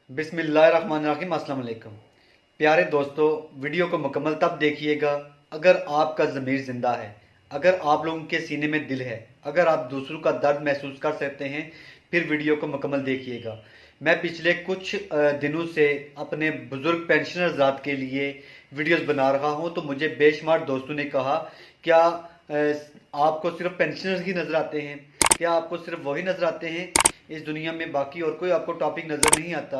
बिस्मिल्लाहिर्रहमानिर्रहीम। अस्सलाम वालेकुम। प्यारे दोस्तों, वीडियो को मुकम्मल तब देखिएगा अगर आपका ज़मीर ज़िंदा है, अगर आप लोगों के सीने में दिल है, अगर आप दूसरों का दर्द महसूस कर सकते हैं, फिर वीडियो को मुकम्मल देखिएगा। मैं पिछले कुछ दिनों से अपने बुज़ुर्ग पेंशनर हज़रात के लिए वीडियोस बना रहा हूं, तो मुझे बेशुमार दोस्तों ने कहा, क्या आपको सिर्फ पेंशनर्स ही नज़र आते हैं? क्या आपको सिर्फ वही नज़र आते हैं इस दुनिया में, बाकी और कोई आपको टॉपिक नज़र नहीं आता?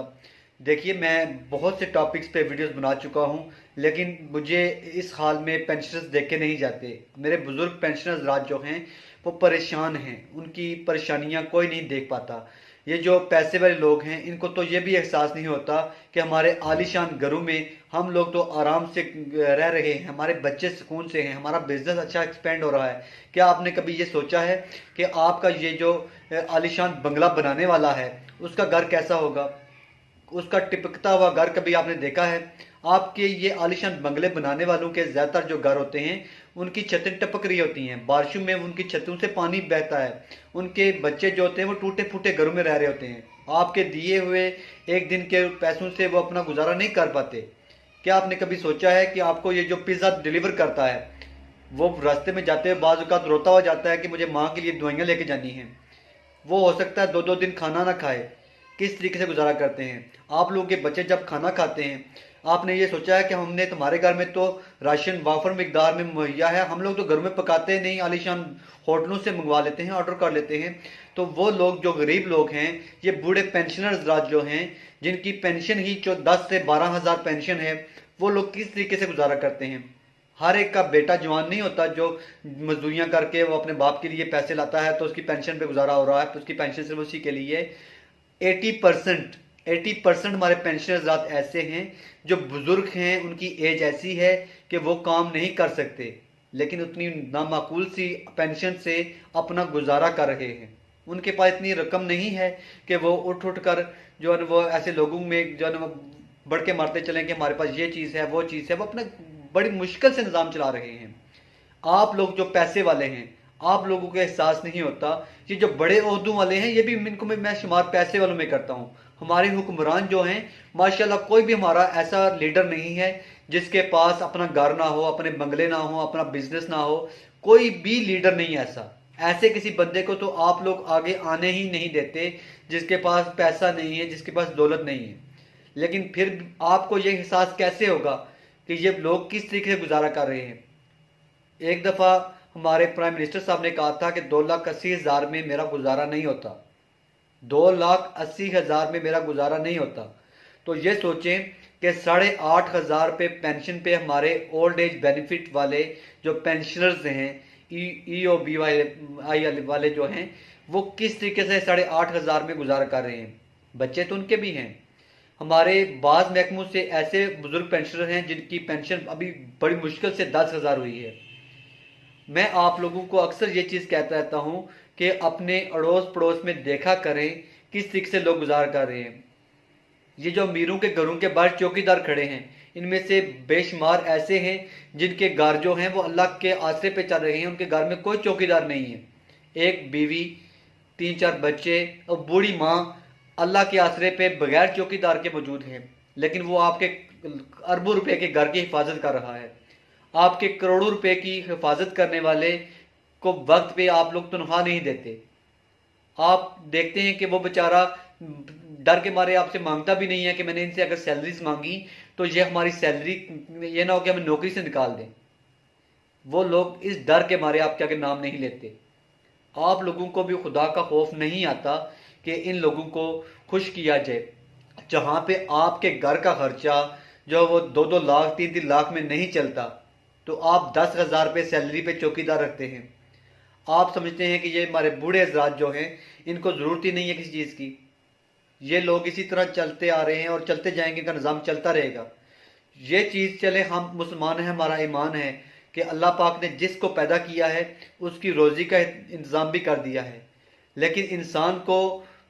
देखिए, मैं बहुत से टॉपिक्स पे वीडियोस बना चुका हूं, लेकिन मुझे इस हाल में पेंशनर्स देखे नहीं जाते। मेरे बुज़ुर्ग पेंशनर्स राज जो हैं वो परेशान हैं, उनकी परेशानियां कोई नहीं देख पाता। ये जो पैसे वाले लोग हैं, इनको तो ये भी एहसास नहीं होता कि हमारे आलीशान घरों में हम लोग तो आराम से रह रहे हैं, हमारे बच्चे सुकून से हैं, हमारा बिजनेस अच्छा एक्सपेंड हो रहा है। क्या आपने कभी ये सोचा है कि आपका ये जो आलीशान बंगला बनाने वाला है उसका घर कैसा होगा? उसका टिपकता हुआ घर कभी आपने देखा है? आपके ये आलीशान बंगले बनाने वालों के ज़्यादातर जो घर होते हैं, उनकी छतें टपक रही होती हैं, बारिशों में उनकी छतों से पानी बहता है, उनके बच्चे जो होते हैं वो टूटे फूटे घरों में रह रहे होते हैं। आपके दिए हुए एक दिन के पैसों से वो अपना गुजारा नहीं कर पाते। क्या आपने कभी सोचा है कि आपको ये जो पिज़्ज़ा डिलीवर करता है, वो रास्ते में जाते हुए बाज़ औक़ात रोता हुआ जाता है कि मुझे माँ के लिए दवाइयाँ लेके जानी हैं। वो हो सकता है दो दो दिन खाना ना खाए। किस तरीके से गुजारा करते हैं आप लोगों के बच्चे जब खाना खाते हैं? आपने ये सोचा है कि हमने तुम्हारे घर में तो राशन वाफर मिकदार में मुहैया है, हम लोग तो घर में पकाते नहीं, आलीशान होटलों से मंगवा लेते हैं, ऑर्डर कर लेते हैं। तो वो लोग जो गरीब लोग हैं, ये बूढ़े पेंशनर्स राज जो हैं, जिनकी पेंशन ही जो 10 से 12 हज़ार पेंशन है, वो लोग किस तरीके से गुजारा करते हैं? हर एक का बेटा जवान नहीं होता जो मजदूरियां करके वो अपने बाप के लिए पैसे लाता है तो उसकी पेंशन पे गुजारा हो रहा है, तो उसकी पेंशन सिर्फ उसी के लिए। 80% 80% हमारे पेंशनर्स ऐसे हैं जो बुजुर्ग हैं, उनकी एज ऐसी है कि वो काम नहीं कर सकते, लेकिन उतनी नामाकूल सी पेंशन से अपना गुजारा कर रहे हैं। उनके पास इतनी रकम नहीं है कि वो उठ उठ कर जो है वो ऐसे लोगों में जो है वो बढ़ के मारते चलें कि हमारे पास ये चीज़ है वो चीज़ है। वो अपना बड़ी मुश्किल से निज़ाम चला रहे हैं। आप लोग जो पैसे वाले हैं, आप लोगों को एहसास नहीं होता। ये जो बड़े ओहदों वाले हैं, ये भी इनको मैं शुमार पैसे वालों में करता हूँ। हमारे हुक्मरान जो हैं, माशाल्लाह कोई भी हमारा ऐसा लीडर नहीं है जिसके पास अपना घर ना हो, अपने बंगले ना हो, अपना बिजनेस ना हो। कोई भी लीडर नहीं ऐसा। ऐसे किसी बंदे को तो आप लोग आगे आने ही नहीं देते जिसके पास पैसा नहीं है, जिसके पास दौलत नहीं है। लेकिन फिर आपको ये एहसास कैसे होगा कि ये लोग किस तरीके से गुजारा कर रहे हैं? एक दफ़ा हमारे प्राइम मिनिस्टर साहब ने कहा था कि 2,80,000 में मेरा गुजारा नहीं होता। 2,80,000 में मेरा गुजारा नहीं होता। तो ये सोचें कि 8,500 पे पेंशन पे हमारे ओल्ड एज बेनिफिट वाले जो पेंशनर्स हैं, EOB वाले जो हैं, वो किस तरीके से 8,500 में गुजारा कर रहे हैं। बच्चे तो उनके भी हैं। हमारे बाज़ महकमों से ऐसे बुजुर्ग पेंशनर हैं जिनकी पेंशन अभी बड़ी मुश्किल से 10,000 हुई है। मैं आप लोगों को अक्सर ये चीज़ कहता रहता हूँ कि अपने अड़ोस पड़ोस में देखा करें किस तरीके से लोग गुजार कर रहे हैं। ये जो अमीरों के घरों के बाहर चौकीदार खड़े हैं, इनमें से बेशुमार ऐसे हैं जिनके घर जो हैं वो अल्लाह के आसरे पे चल रहे हैं, उनके घर में कोई चौकीदार नहीं है। एक बीवी, 3-4 बच्चे और बूढ़ी माँ अल्लाह के आसरे पे बगैर चौकीदार के मौजूद हैं, लेकिन वो आपके अरबों रुपए के घर की हिफाजत कर रहा है। आपके करोड़ों रुपए की हिफाजत करने वाले को वक्त पे आप लोग तनख्वाह नहीं देते। आप देखते हैं कि वो बेचारा डर के मारे आपसे मांगता भी नहीं है कि मैंने इनसे अगर सैलरीज मांगी तो ये हमारी सैलरी, ये ना हो कि हमें नौकरी से निकाल दें। वो लोग इस डर के मारे आपके आगे नाम नहीं लेते। आप लोगों को भी खुदा का खौफ नहीं आता कि इन लोगों को खुश किया जाए। जहाँ पे आपके घर का खर्चा जो वो 2-2 लाख 3-3 लाख में नहीं चलता, तो आप 10,000 रुपये सैलरी पे चौकीदार रखते हैं। आप समझते हैं कि ये हमारे बूढ़े हजरात जो हैं, इनको ज़रूरत ही नहीं है किसी चीज़ की। ये लोग इसी तरह चलते आ रहे हैं और चलते जाएंगे, इनका निज़ाम चलता रहेगा। ये चीज़ चले, हम मुसलमान हैं, हमारा ईमान है कि अल्लाह पाक ने जिसको पैदा किया है उसकी रोज़ी का इंतज़ाम भी कर दिया है। लेकिन इंसान को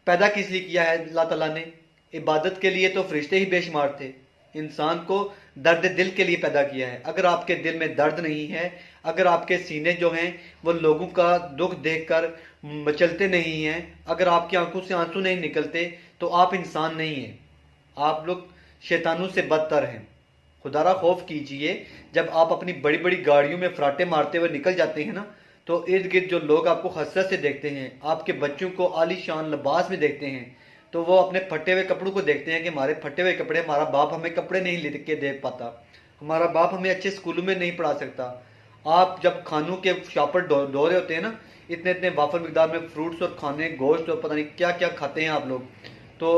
पैदा किस लिए किया है अल्लाह ताला ने? इबादत के लिए तो फरिश्ते ही बेशुमार थे। इंसान को दर्द दिल के लिए पैदा किया है। अगर आपके दिल में दर्द नहीं है, अगर आपके सीने जो हैं वो लोगों का दुख देखकर मचलते नहीं हैं, अगर आपकी आंखों से आंसू नहीं निकलते, तो आप इंसान नहीं हैं। आप लोग शैतानों से बदतर हैं। खुदारा खौफ कीजिए, जब आप अपनी बड़ी बड़ी गाड़ियों में फराटे मारते हुए निकल जाते हैं ना, तो इर्द गिर्द जो लोग आपको हसरत से देखते हैं, आपके बच्चों को आलीशान लिबास में देखते हैं, तो वो अपने फटे हुए कपड़ों को देखते हैं कि हमारे फटे हुए कपड़े, हमारा बाप हमें कपड़े नहीं ले के दे पाता, हमारा बाप हमें अच्छे स्कूलों में नहीं पढ़ा सकता। आप जब खानों के शॉपर डो रहे होते हैं ना, इतने इतने वाफर मिकदार में फ्रूट्स और खाने, गोश्त और पता नहीं क्या क्या खाते हैं आप लोग, तो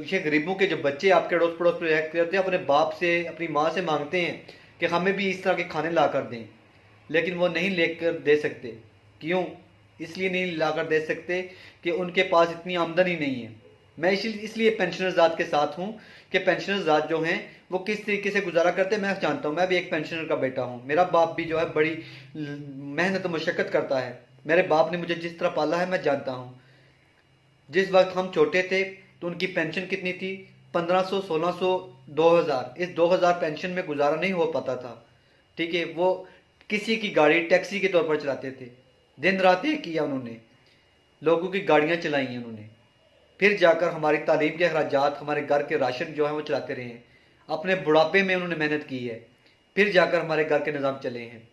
ये गरीबों के जो बच्चे आपके अड़ोस पड़ोस में रहते हैं, अपने बाप से, अपनी माँ से मांगते हैं कि हमें भी इस तरह के खाने ला कर दें, लेकिन वो नहीं लेकर दे सकते। क्यों? इसलिए नहीं ला कर दे सकते कि उनके पास इतनी आमदनी नहीं है। मैं इसलिए पेंशनर्स ज़ात के साथ हूँ कि पेंशनर्स ज़ात जो हैं वो किस तरीके से गुजारा करते हैं मैं जानता हूँ। मैं भी एक पेंशनर का बेटा हूँ, मेरा बाप भी जो है बड़ी मेहनत मशक्क़त करता है। मेरे बाप ने मुझे जिस तरह पाला है मैं जानता हूँ। जिस वक्त हम छोटे थे तो उनकी पेंशन कितनी थी? 1500, 1600, 2000। इस 2000 पेंशन में गुजारा नहीं हो पाता था। ठीक है, वो किसी की गाड़ी टैक्सी के तौर पर चलाते थे। दिन रात एक किया उन्होंने, लोगों की गाड़ियाँ चलाई हैं उन्होंने। फिर जाकर हमारी तालीम के अखराजात, हमारे घर के राशन जो है वो चलाते रहे हैं। अपने बुढ़ापे में उन्होंने मेहनत की है, फिर जाकर हमारे घर के निज़ाम चले हैं।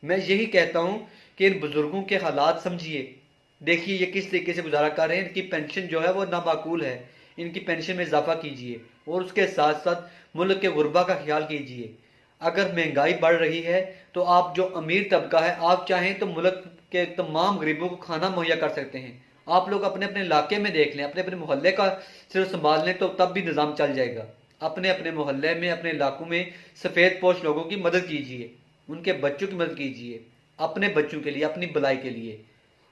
मैं यही कहता हूँ कि इन बुज़ुर्गों के हालात समझिए, देखिए ये किस तरीके से गुजारा कर रहे हैं। इनकी पेंशन जो है वो नामाकूल है, इनकी पेंशन में इजाफा कीजिए और उसके साथ साथ मुल्क के गुरबा का ख्याल कीजिए। अगर महंगाई बढ़ रही है तो आप जो अमीर तबका है, आप चाहें तो मुल्क के तमाम गरीबों को खाना मुहैया कर सकते हैं। आप लोग अपने अपने इलाके में देख लें, अपने अपने मोहल्ले का सिर्फ संभाल लें तो तब भी निज़ाम चल जाएगा। अपने अपने मोहल्ले में, अपने इलाकों में सफ़ेद पोश लोगों की मदद कीजिए, उनके बच्चों की मदद कीजिए, अपने बच्चों के लिए, अपनी भलाई के लिए।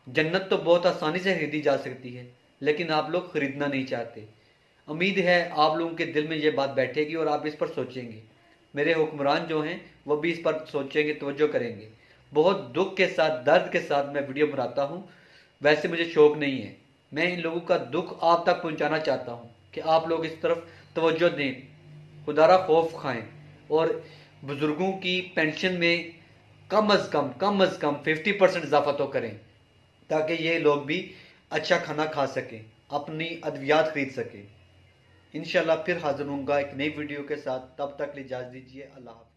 जन्नत तो बहुत आसानी से खरीदी जा सकती है, लेकिन आप लोग खरीदना नहीं चाहते। उम्मीद है आप लोगों के दिल में ये बात बैठेगी और आप इस पर सोचेंगे। मेरे हुक्मरान जो हैं वो भी इस पर सोचेंगे, तवज्जो करेंगे। बहुत दुख के साथ, दर्द के साथ मैं वीडियो बनाता हूँ। वैसे मुझे शौक नहीं है, मैं इन लोगों का दुख आप तक पहुँचाना चाहता हूँ कि आप लोग इस तरफ तवज्जो दें, खुदारा खौफ खाएं और बुज़ुर्गों की पेंशन में कम अज़ कम 50% इजाफा तो करें, ताकि ये लोग भी अच्छा खाना खा सकें, अपनी अद्वियात खरीद सकें। इंशाल्लाह फिर हाजिर होऊंगा एक नई वीडियो के साथ। तब तक इजाज़त दीजिए। अल्लाह हाफ़िज़।